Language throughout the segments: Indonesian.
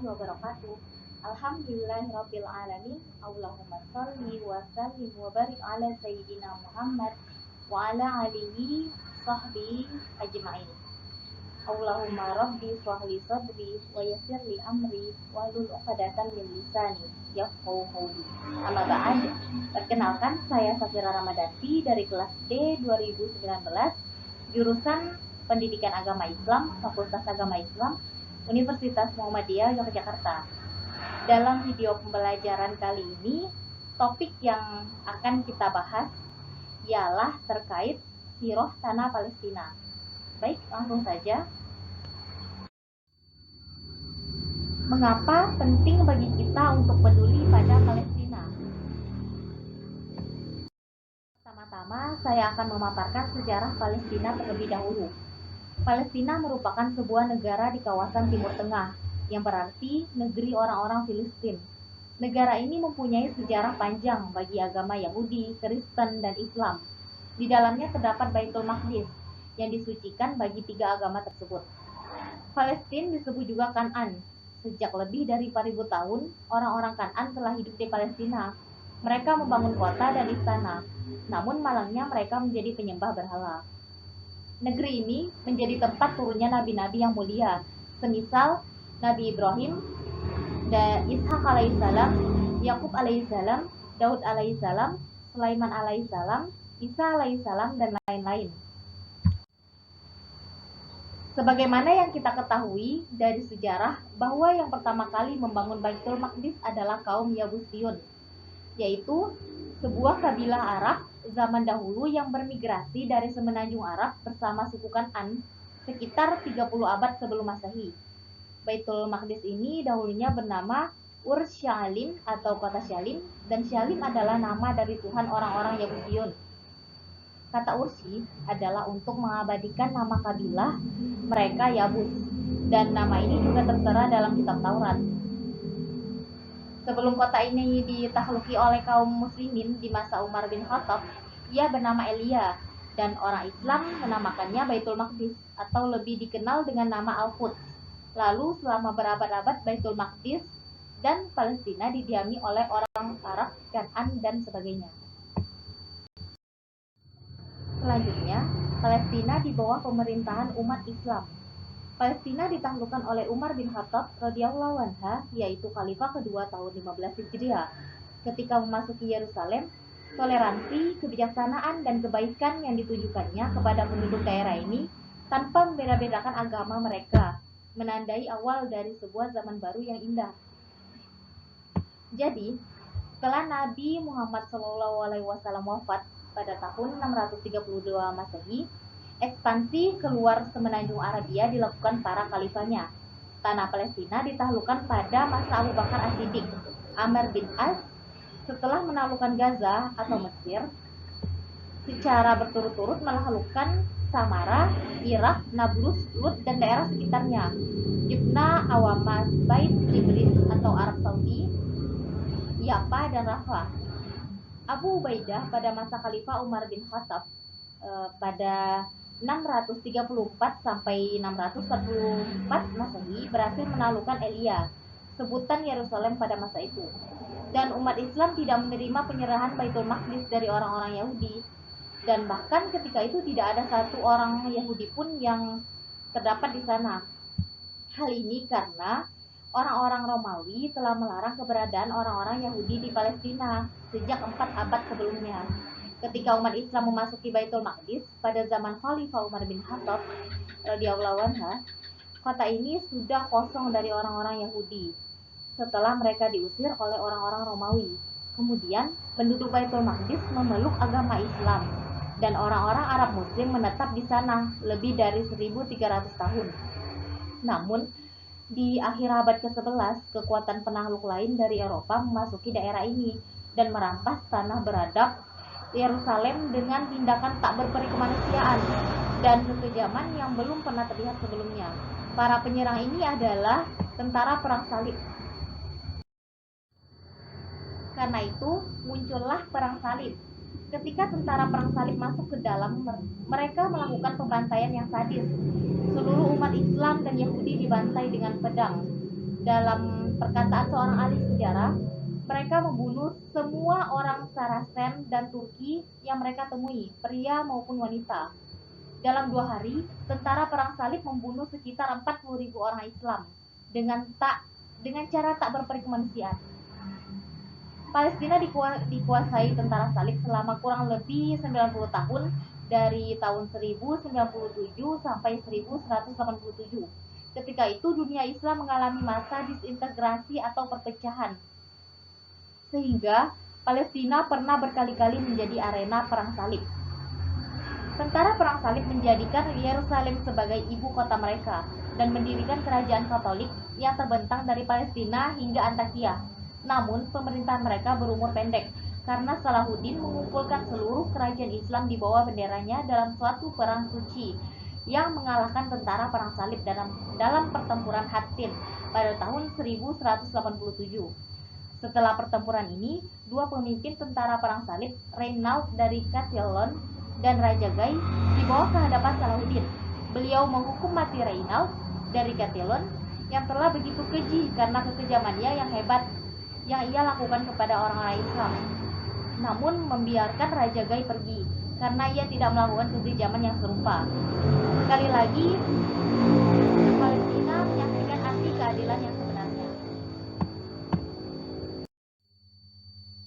warahmatullahi wabarakatuh. Alhamdulillahirabbil alamin. Allahumma shalli wa sallim wa barik ala sayyidina Muhammad wa ala alihi sahbihi ajmain. Allahumma rabbi shrahli sadri wa yassir li amri wahlul 'uqdatam min lisani yafqahu qawli. Amma ba'd. Perkenalkan, saya Safira Ramadhani dari kelas D 2019, jurusan Pendidikan Agama Islam, Fakultas Agama Islam, Universitas Muhammadiyah Yogyakarta. Dalam video pembelajaran kali ini, topik yang akan kita bahas ialah terkait sirah tanah Palestina. Baik, langsung saja. Mengapa penting bagi kita untuk peduli pada Palestina? Pertama-tama, saya akan memaparkan sejarah Palestina terlebih dahulu. Palestina merupakan sebuah negara di kawasan Timur Tengah, yang berarti negeri orang-orang Filistin. Negara ini mempunyai sejarah panjang bagi agama Yahudi, Kristen, dan Islam. Di dalamnya terdapat Baitul Maqdis, yang disucikan bagi tiga agama tersebut. Palestina disebut juga Kan'an. Sejak lebih dari 4.000 tahun, orang-orang Kan'an telah hidup di Palestina. Mereka membangun kota dan istana, namun malangnya mereka menjadi penyembah berhala. Negeri ini menjadi tempat turunnya nabi-nabi yang mulia, semisal Nabi Ibrahim, Ishak alaihissalam, Yakub alaihissalam, Daud alaihissalam, Sulaiman alaihissalam, Isa alaihissalam, dan lain-lain. Sebagaimana yang kita ketahui dari sejarah bahwa yang pertama kali membangun Baitul Maqdis adalah kaum Yabusiyun, yaitu sebuah kabilah Arab zaman dahulu yang bermigrasi dari semenanjung Arab bersama suku Kan'an sekitar 30 abad sebelum Masehi. Baitul Maqdis ini dahulunya bernama Ur Syalim atau kota Syalim, dan Syalim adalah nama dari Tuhan orang-orang Yabusiyun. Kata Ursi adalah untuk mengabadikan nama kabilah mereka Yabus, dan nama ini juga tertera dalam kitab Taurat. Sebelum kota ini ditakluki oleh kaum muslimin di masa Umar bin Khattab, ia bernama Elia, dan orang Islam menamakannya Baitul Maqdis atau lebih dikenal dengan nama Al-Quds. Lalu selama berabad-abad Baitul Maqdis dan Palestina didiami oleh orang Arab, Kan'an, dan sebagainya. Selanjutnya, Palestina di bawah pemerintahan umat Islam. Palestina ditaklukkan oleh Umar bin Khattab radhiyallahu anhu, yaitu khalifah kedua tahun 15 Hijriah. Ketika memasuki Yerusalem, toleransi, kebijaksanaan, dan kebaikan yang ditujukannya kepada penduduk daerah ini tanpa membeda-bedakan agama mereka, menandai awal dari sebuah zaman baru yang indah. Jadi, setelah Nabi Muhammad SAW wafat pada tahun 632 Masehi, ekspansi keluar semenanjung Arabia dilakukan para khalifahnya. Tanah Palestina ditaklukkan pada masa Abu Bakar As-Siddiq, Amr bin As, setelah menaklukkan Gaza atau Mesir, secara berturut-turut menaklukkan Samara, Irak, Nablus, Lut, dan daerah sekitarnya, Jubna, Awamas, Bait Iblis atau Arab Saudi, Yafa, dan Rafah. Abu Ubaidah pada masa Khalifah Umar bin Khattab pada 634 sampai 644 Masehi berhasil menaklukkan Elia, sebutan Yerusalem pada masa itu. Dan umat Islam tidak menerima penyerahan Baitul Maqdis dari orang-orang Yahudi. Dan bahkan ketika itu tidak ada satu orang Yahudi pun yang terdapat di sana. Hal ini karena orang-orang Romawi telah melarang keberadaan orang-orang Yahudi di Palestina sejak 4 abad sebelumnya. Ketika umat Islam memasuki Baitul Maqdis pada zaman Khalifah Umar bin Khattab radhiyallahu anhu, kota ini sudah kosong dari orang-orang Yahudi setelah mereka diusir oleh orang-orang Romawi. Kemudian penduduk Baitul Maqdis memeluk agama Islam, dan orang-orang Arab Muslim menetap di sana lebih dari 1.300 tahun. Namun, di akhir abad ke-11, kekuatan penakluk lain dari Eropa memasuki daerah ini dan merampas tanah beradab Yerusalem dengan tindakan tak berperi kemanusiaan dan kekejaman yang belum pernah terlihat sebelumnya. Para penyerang ini adalah tentara Perang Salib. Karena itu, muncullah Perang Salib. Ketika tentara Perang Salib masuk ke dalam, mereka melakukan pembantaian yang sadis. Seluruh umat Islam dan Yahudi dibantai dengan pedang. Dalam perkataan seorang ahli sejarah, mereka membunuh semua orang Saracen dan Turki yang mereka temui, pria maupun wanita. Dalam 2 hari, tentara perang salib membunuh sekitar 40.000 orang Islam dengan cara tak berperi kemanusiaan. Palestina dikuasai tentara salib selama kurang lebih 90 tahun, dari tahun 1097 sampai 1187. Ketika itu dunia Islam mengalami masa disintegrasi atau perpecahan, sehingga Palestina pernah berkali-kali menjadi arena perang salib. Tentara perang salib menjadikan Yerusalem sebagai ibu kota mereka dan mendirikan kerajaan Katolik yang terbentang dari Palestina hingga Antakya. Namun, pemerintahan mereka berumur pendek karena Salahuddin mengumpulkan seluruh kerajaan Islam di bawah benderanya dalam suatu perang suci yang mengalahkan tentara perang salib dalam pertempuran Hattin pada tahun 1187. Setelah pertempuran ini, dua pemimpin tentara perang salib, Reinaud dari Catiline dan Raja Gai, dibawa ke hadapan Salahuddin. Beliau menghukum mati Reinaud dari Catiline yang telah begitu keji karena kekejamannya yang hebat yang ia lakukan kepada orang-orang Islam, namun membiarkan Raja Gai pergi karena ia tidak melakukan kekejaman yang serupa. Sekali lagi, Palestina menyaksikan arti keadilan yang sebenarnya.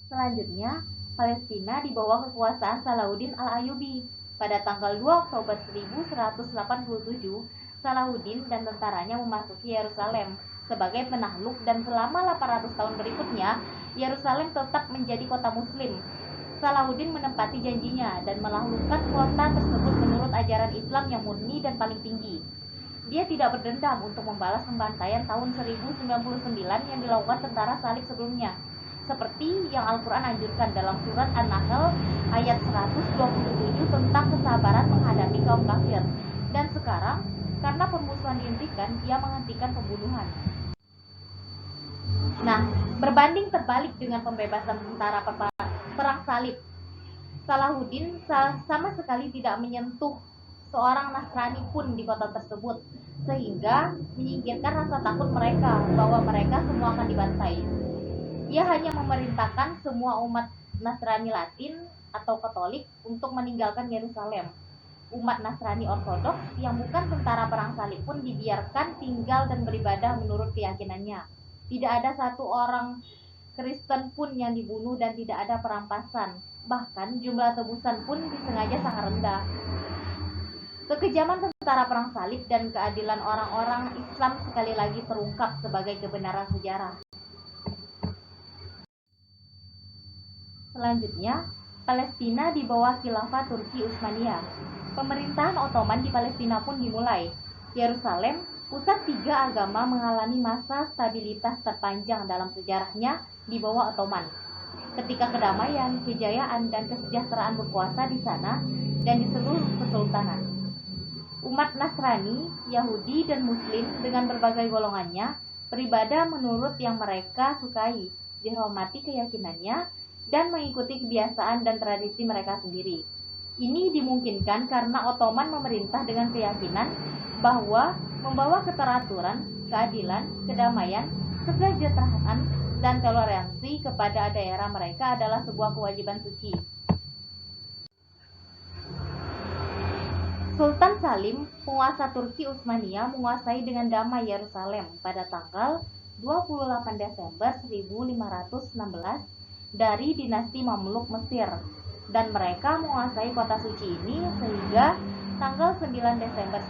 Selanjutnya, Palestina di bawah kekuasaan Salahuddin Al-Ayyubi. Pada tanggal 2 Oktober 1187, Salahuddin dan tentaranya memasuki Yerusalem sebagai penakluk, dan selama 800 tahun berikutnya, Yerusalem tetap menjadi kota muslim. Salahuddin menepati janjinya dan menaklukkan kota tersebut menurut ajaran Islam yang murni dan paling tinggi. Dia tidak berdendam untuk membalas pembantaian tahun 1099 yang dilakukan tentara salib sebelumnya, seperti yang Al-Quran anjurkan dalam surat An-Nahl ayat 127 tentang kesabaran menghadapi kaum kafir. Dan sekarang, karena permusuhan dihentikan, ia menghentikan pembunuhan. Nah, berbanding terbalik dengan pembebasan tentara perang salib, Salahuddin sama sekali tidak menyentuh seorang Nasrani pun di kota tersebut, sehingga menyingkirkan rasa takut mereka bahwa mereka semua akan dibantai. Ia hanya memerintahkan semua umat Nasrani Latin atau Katolik untuk meninggalkan Yerusalem. Umat Nasrani Ortodoks yang bukan tentara perang salib pun dibiarkan tinggal dan beribadah menurut keyakinannya. Tidak ada satu orang Kristen pun yang dibunuh dan tidak ada perampasan. Bahkan jumlah tebusan pun disengaja sangat rendah. Kekejaman tentara perang salib dan keadilan orang-orang Islam sekali lagi terungkap sebagai kebenaran sejarah. Selanjutnya, Palestina di bawah khilafah Turki Utsmaniyah. Pemerintahan Ottoman di Palestina pun dimulai. Yerusalem, pusat tiga agama, mengalami masa stabilitas terpanjang dalam sejarahnya di bawah Ottoman. Ketika kedamaian, kejayaan, dan kesejahteraan berkuasa di sana dan di seluruh kesultanan. Umat Nasrani, Yahudi, dan Muslim dengan berbagai golongannya beribadah menurut yang mereka sukai, dihormati keyakinannya, dan mengikuti kebiasaan dan tradisi mereka sendiri. Ini dimungkinkan karena Ottoman memerintah dengan keyakinan bahwa membawa keteraturan, keadilan, kedamaian, kesejahteraan, dan toleransi kepada daerah mereka adalah sebuah kewajiban suci. Sultan Salim, penguasa Turki Utsmaniyah, menguasai dengan damai Yerusalem pada tanggal 28 Desember 1516 dari dinasti Mamluk Mesir, dan mereka menguasai kota suci ini sehingga tanggal 9 Desember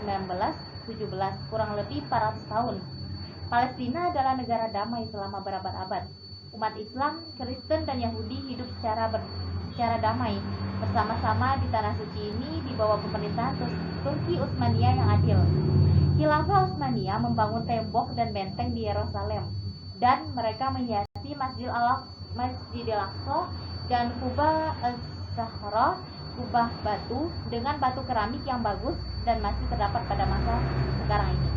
1917, kurang lebih 400 tahun. Palestina adalah negara damai selama berabad-abad. Umat Islam, Kristen, dan Yahudi hidup secara damai bersama-sama di tanah suci ini di bawah pemerintahan Turki Utsmaniyah yang adil. Khilafah Utsmaniyah membangun tembok dan benteng di Yerusalem, dan mereka menghiasi Masjidil Aqsa dan Kubah al-Zahra, kubah batu dengan batu keramik yang bagus dan masih terdapat pada masa sekarang ini.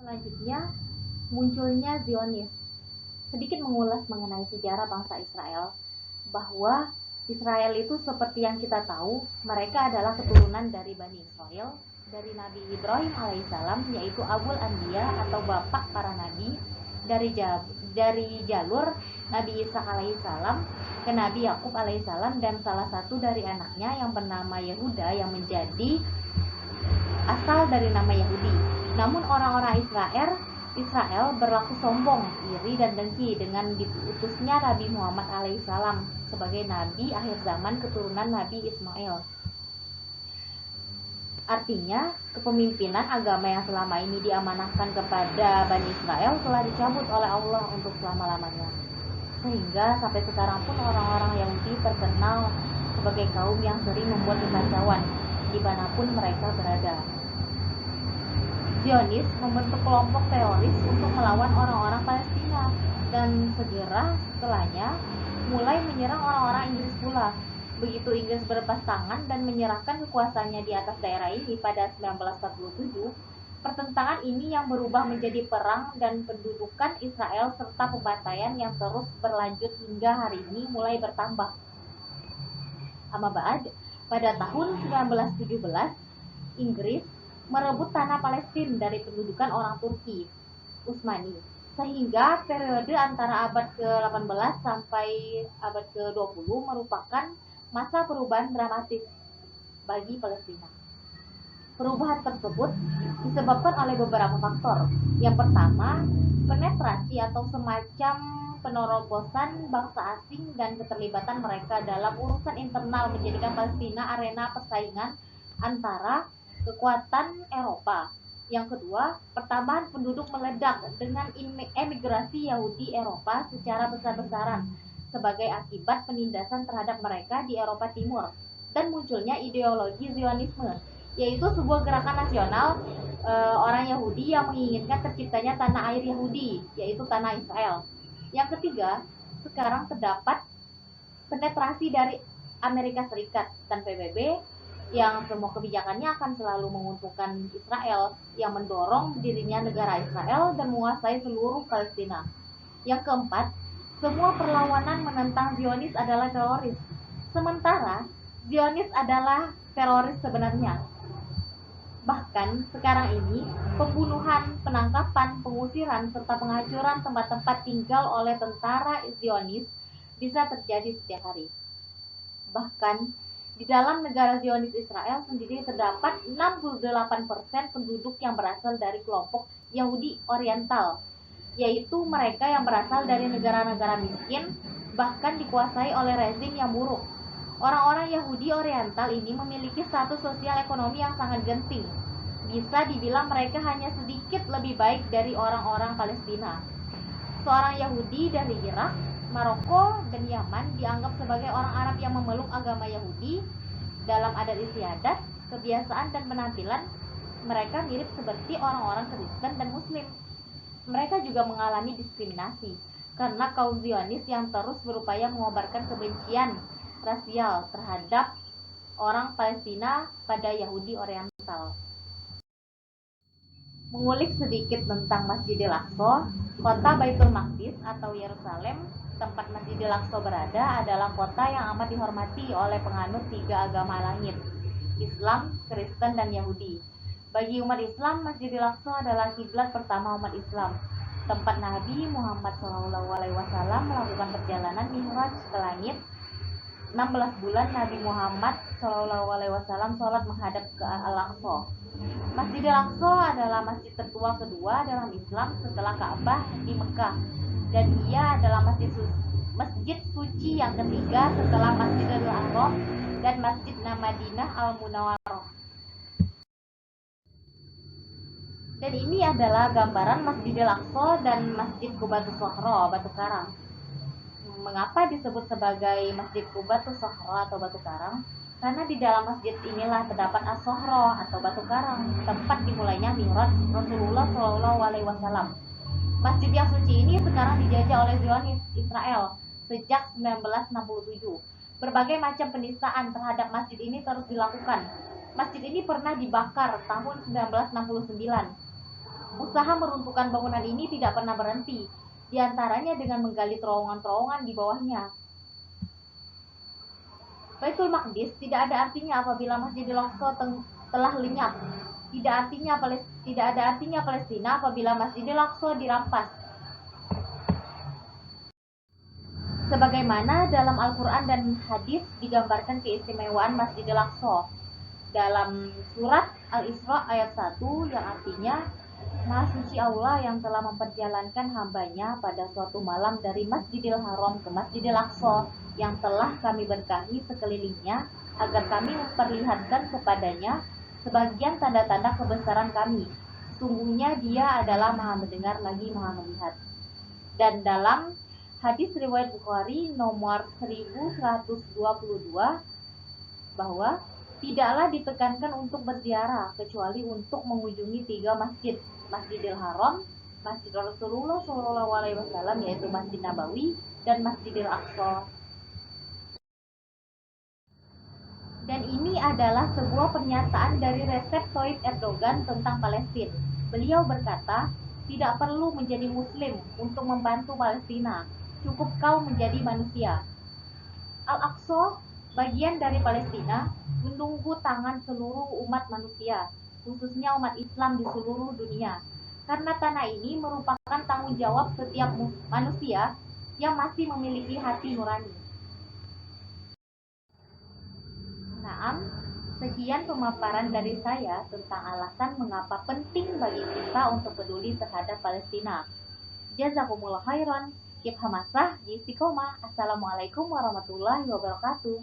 Selanjutnya, munculnya Zionis. Sedikit mengulas mengenai sejarah bangsa Israel, bahwa Israel itu seperti yang kita tahu, mereka adalah keturunan dari Bani Israel dari Nabi Ibrahim alaihissalam, yaitu Abul Anbiya atau bapak para nabi, dari jalur Nabi Isa alaihissalam ke Nabi Yakub alaihissalam, dan salah satu dari anaknya yang bernama Yehuda yang menjadi asal dari nama Yahudi. Namun orang-orang Israel berlaku sombong, iri dan dengki dengan diutusnya Nabi Muhammad alaihissalam sebagai nabi akhir zaman keturunan Nabi Ismail. Artinya, kepemimpinan agama yang selama ini diamanahkan kepada Bani Israel telah dicabut oleh Allah untuk selama-lamanya. Sehingga sampai sekarang pun orang-orang Yahudi terkenal sebagai kaum yang sering membuat kekacauan dimanapun mereka berada. Zionis membentuk kelompok teroris untuk melawan orang-orang Palestina, dan segera setelahnya mulai menyerang orang-orang Inggris pula. Begitu Inggris berlepas tangan dan menyerahkan kekuasaannya di atas daerah ini pada 1947, pertentangan ini yang berubah menjadi perang dan pendudukan Israel serta pembantaian yang terus berlanjut hingga hari ini mulai bertambah. Amma ba'd, pada tahun 1917, Inggris merebut tanah Palestina dari pendudukan orang Turki Utsmani, sehingga periode antara abad ke-18 sampai abad ke-20 merupakan masa perubahan dramatis bagi Palestina. Perubahan tersebut disebabkan oleh beberapa faktor. Yang pertama, penetrasi atau semacam penerobosan bangsa asing dan keterlibatan mereka dalam urusan internal menjadikan Palestina arena persaingan antara kekuatan Eropa. Yang kedua, pertambahan penduduk meledak dengan emigrasi Yahudi Eropa secara besar-besaran sebagai akibat penindasan terhadap mereka di Eropa Timur, dan munculnya ideologi Zionisme, yaitu sebuah gerakan nasional orang Yahudi yang menginginkan terciptanya tanah air Yahudi, yaitu tanah Israel. Yang ketiga, sekarang terdapat penetrasi dari Amerika Serikat dan PBB yang semua kebijakannya akan selalu menguntungkan Israel, yang mendorong dirinya negara Israel dan menguasai seluruh Palestina. Yang keempat, semua perlawanan menentang Zionis adalah teroris. Sementara Zionis adalah teroris sebenarnya. Bahkan sekarang ini, pembunuhan, penangkapan, pengusiran, serta penghancuran tempat-tempat tinggal oleh tentara Zionis bisa terjadi setiap hari. Bahkan di dalam negara Zionis Israel sendiri terdapat 68% penduduk yang berasal dari kelompok Yahudi Oriental, yaitu mereka yang berasal dari negara-negara miskin, bahkan dikuasai oleh rezim yang buruk. Orang-orang Yahudi Oriental ini memiliki status sosial ekonomi yang sangat genting. Bisa dibilang mereka hanya sedikit lebih baik dari orang-orang Palestina. Seorang Yahudi dari Irak, Maroko, dan Yaman dianggap sebagai orang Arab yang memeluk agama Yahudi. Dalam adat istiadat, kebiasaan, dan penampilan, mereka mirip seperti orang-orang Kristen dan Muslim. Mereka juga mengalami diskriminasi karena kaum Zionis yang terus berupaya mengobarkan kebencian rasial terhadap orang Palestina pada Yahudi Oriental. Mengulik sedikit tentang Masjidil Aqsa, kota Baitul Maqdis atau Yerusalem, tempat Masjidil Aqsa berada, adalah kota yang amat dihormati oleh penganut tiga agama langit, Islam, Kristen, dan Yahudi. Bagi umat Islam, Masjidil Aqsa adalah kiblat pertama umat Islam, tempat Nabi Muhammad SAW melakukan perjalanan Mi'raj ke langit. 16 bulan Nabi Muhammad SAW sholat menghadap ke Al-Aqsa. Masjidil Aqsa adalah masjid tertua kedua dalam Islam setelah Ka'bah di Mekah, dan ia adalah masjid suci yang ketiga setelah Masjidil Haram dan Masjid Madinah Al-Munawwarah. Dan ini adalah gambaran Masjidil Aqsa dan Masjid Qubatus Sokhro, Batu Karang. Mengapa disebut sebagai Masjid Qubatus Sokhro atau Batu Karang? Karena di dalam masjid inilah terdapat As-Sokhro atau Batu Karang, tempat dimulainya Mi'raj Rasulullah SAW. Masjid yang suci ini sekarang dijajah oleh Zionis Israel sejak 1967. Berbagai macam penistaan terhadap masjid ini terus dilakukan. Masjid ini pernah dibakar tahun 1969. Usaha meruntuhkan bangunan ini tidak pernah berhenti, di antaranya dengan menggali terowongan-terowongan di bawahnya. Baitul Maqdis tidak ada artinya apabila Masjidil Aqsa telah lenyap. Tidak ada artinya Palestina apabila Masjidil Aqsa dirampas. Sebagaimana dalam Al-Quran dan hadis digambarkan keistimewaan Masjidil Aqsa. Dalam surat Al-Isra ayat 1 yang artinya, Maha suci Allah yang telah memperjalankan hambanya pada suatu malam dari Masjidil Haram ke Masjidil Aqsa yang telah kami berkahi sekelilingnya agar kami memperlihatkan kepadanya sebagian tanda-tanda kebesaran kami. Sesungguhnya dia adalah Maha mendengar lagi Maha melihat. Dan dalam hadis riwayat Bukhari nomor 1122 bahwa tidaklah ditekankan untuk berziarah kecuali untuk mengunjungi 3 masjid, Masjidil Haram, Masjid Rasulullah SAW yaitu Masjid Nabawi dan Masjidil Aqsa. Dan ini adalah sebuah pernyataan dari Recep Tayyip Erdogan tentang Palestina. Beliau berkata, tidak perlu menjadi muslim untuk membantu Palestina, cukup kau menjadi manusia. Al-Aqsa, bagian dari Palestina, menunggu tangan seluruh umat manusia, khususnya umat Islam di seluruh dunia. Karena tanah ini merupakan tanggung jawab setiap manusia yang masih memiliki hati nurani. Naam, sekian pemaparan dari saya tentang alasan mengapa penting bagi kita untuk peduli terhadap Palestina. Jazakumullah khairan. Kip hamasah, istiqomah. Assalamualaikum warahmatullahi wabarakatuh.